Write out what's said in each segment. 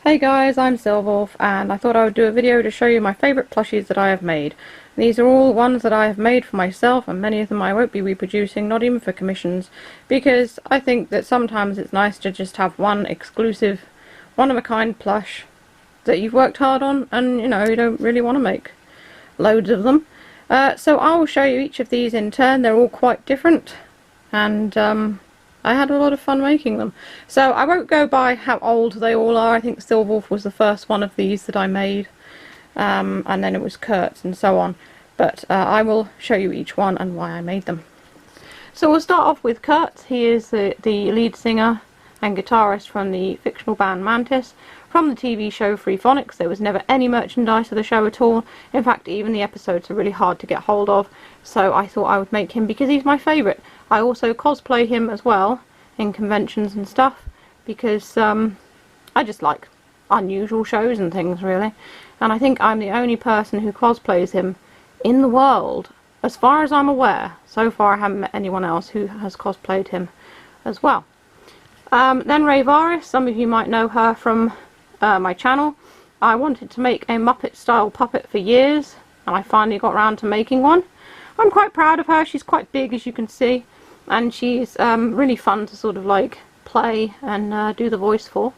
Hey guys, I'm Silvolf, and I thought I would do a video to show you my favourite plushies that I have made. These are all ones that I have made for myself, and many of them I won't be reproducing, not even for commissions, because I think that sometimes it's nice to just have one exclusive, one-of-a-kind plush that you've worked hard on, and you don't really want to make loads of them. So I will show you each of these in turn. They're all quite different, and I had a lot of fun making them. So I won't go by how old they all are. I think Silvolf was the first one of these that I made, and then it was Curt and so on. But I will show you each one and why I made them. So we'll start off with Curt. He is the lead singer and guitarist from the fictional band Mantis. From the TV show Freephonics, there was never any merchandise of the show at all. In fact, even the episodes are really hard to get hold of, so I thought I would make him because he's my favourite. I also cosplay him as well in conventions and stuff because I just like unusual shows and things, really. And I think I'm the only person who cosplays him in the world, as far as I'm aware. So far I haven't met anyone else who has cosplayed him as well. Then Rayvaris, some of you might know her from my channel. I wanted to make a Muppet style puppet for years, and I finally got around to making one. I'm quite proud of her. She's quite big, as you can see, and she's really fun to sort of like play and do the voice for.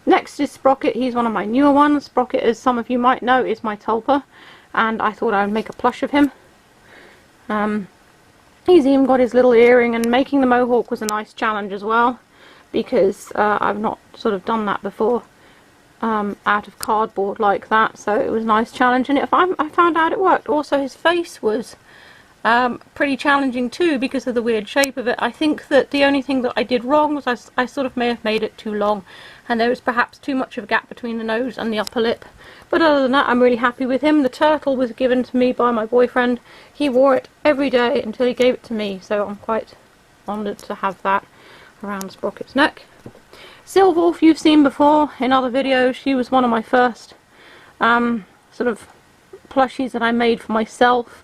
Next is Sprocket. He's one of my newer ones. Sprocket, as some of you might know, is my tulpa, and I thought I would make a plush of him. He's even got his little earring, and making the mohawk was a nice challenge as well, because I've not sort of done that before out of cardboard like that, so it was a nice challenge, and I found out it worked. Also, his face was pretty challenging too because of the weird shape of it. I think that the only thing that I did wrong was I sort of may have made it too long, and there was perhaps too much of a gap between the nose and the upper lip. But other than that, I'm really happy with him. The turtle was given to me by my boyfriend. He wore it every day until he gave it to me, so I'm quite honoured to have that around Sprocket's neck. Silvolf you've seen before in other videos. She was one of my first sort of plushies that I made for myself.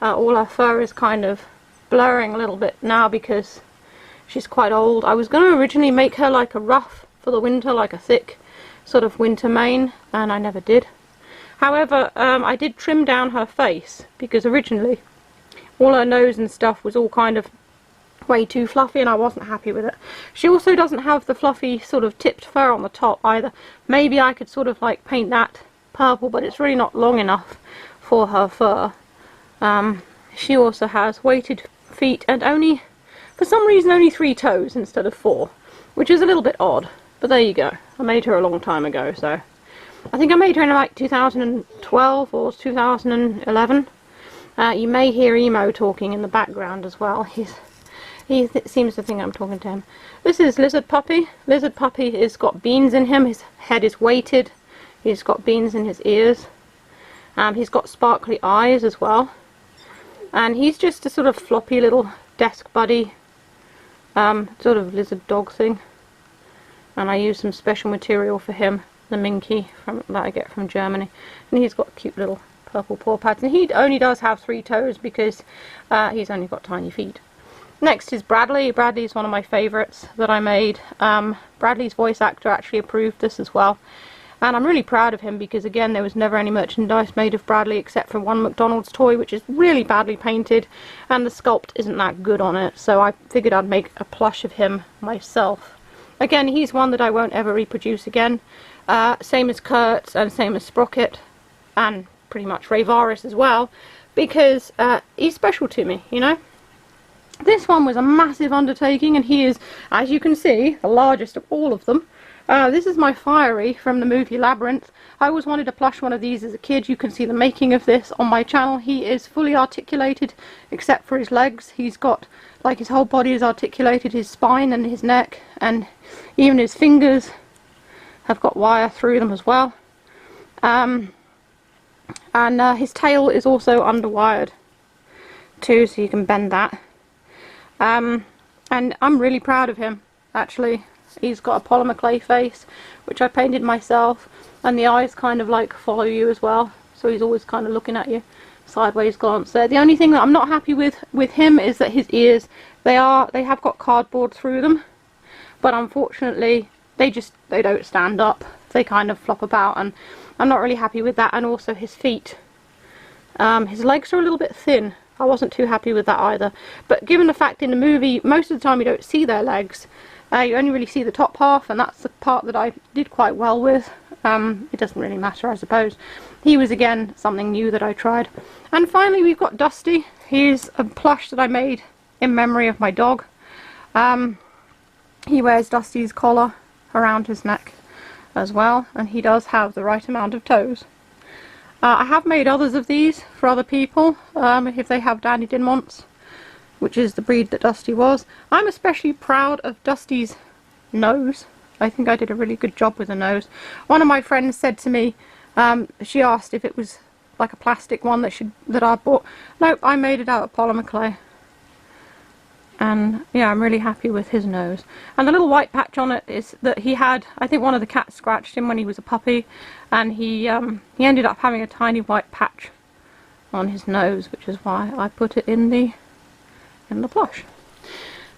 All her fur is kind of blurring a little bit now because she's quite old. I was going to originally make her like a ruff for the winter, like a thick sort of winter mane, and I never did. However, I did trim down her face because originally all her nose and stuff was all kind of way too fluffy, and I wasn't happy with it. She also doesn't have the fluffy sort of tipped fur on the top either. Maybe I could sort of like paint that purple, but it's really not long enough for her fur. She also has weighted feet and only, for some reason, only 3 toes instead of 4, which is a little bit odd, but there you go. I made her a long time ago, so I think I made her in like 2012 or 2011. You may hear Emo talking in the background as well. He seems to think I'm talking to him. This is Lizard Puppy. Lizard Puppy has got beans in him. His head is weighted. He's got beans in his ears. He's got sparkly eyes as well. And he's just a sort of floppy little desk buddy, sort of lizard dog thing. And I used some special material for him, the Minky that I get from Germany. And he's got cute little purple paw pads. And he only does have 3 toes because he's only got tiny feet. Next is Bradley. Bradley is one of my favourites that I made. Bradley's voice actor actually approved this as well. And I'm really proud of him because, again, there was never any merchandise made of Bradley except for one McDonald's toy, which is really badly painted, and the sculpt isn't that good on it, so I figured I'd make a plush of him myself. Again, he's one that I won't ever reproduce again. Same as Curt and same as Sprocket, and pretty much Rayvaris as well, because he's special to me, you know? This one was a massive undertaking, and he is, as you can see, the largest of all of them. This is my Fiery from the movie Labyrinth. I always wanted to plush one of these as a kid. You can see the making of this on my channel. He is fully articulated except for his legs. He's got, like, his whole body is articulated, his spine and his neck, and even his fingers have got wire through them as well. His tail is also underwired too, so you can bend that. And I'm really proud of him, actually. He's got a polymer clay face, which I painted myself, and the eyes kind of like follow you as well, so he's always kind of looking at you, sideways glance there. The only thing that I'm not happy with him is that his ears, they have got cardboard through them, but unfortunately they don't stand up. They kind of flop about, and I'm not really happy with that. And also his feet. His legs are a little bit thin. I wasn't too happy with that either. But given the fact in the movie, most of the time you don't see their legs. You only really see the top half, and that's the part that I did quite well with. It doesn't really matter, I suppose. He was, again, something new that I tried. And finally, we've got Dusty. He's a plush that I made in memory of my dog. He wears Dusty's collar around his neck as well, and he does have the right amount of toes. I have made others of these for other people, if they have Danny Dinmonts, which is the breed that Dusty was. I'm especially proud of Dusty's nose. I think I did a really good job with the nose. One of my friends said to me, she asked if it was like a plastic one that I bought. Nope, I made it out of polymer clay. And yeah, I'm really happy with his nose. And the little white patch on it is that he had, I think one of the cats scratched him when he was a puppy, and he ended up having a tiny white patch on his nose, which is why I put it in the plush.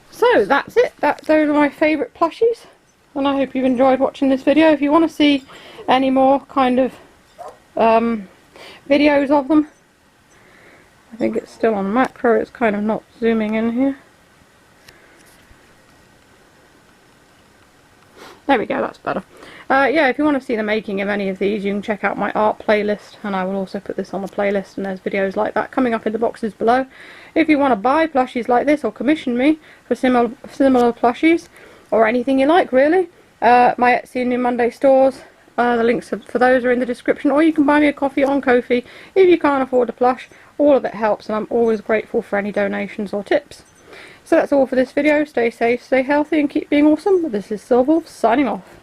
So that's it. Those are my favourite plushies, and I hope you've enjoyed watching this video. If you want to see any more kind of videos of them, I think it's still on macro, it's kind of not zooming in here. There we go, that's better. Yeah, if you want to see the making of any of these, you can check out my art playlist, and I will also put this on the playlist, and there's videos like that coming up in the boxes below. If you want to buy plushies like this or commission me for similar plushies, or anything you like really, my Etsy and New Monday stores, the links for those are in the description, or you can buy me a coffee on Ko-fi if you can't afford a plush. All of it helps, and I'm always grateful for any donations or tips. So that's all for this video. Stay safe, stay healthy, and keep being awesome. This is Silvolf signing off.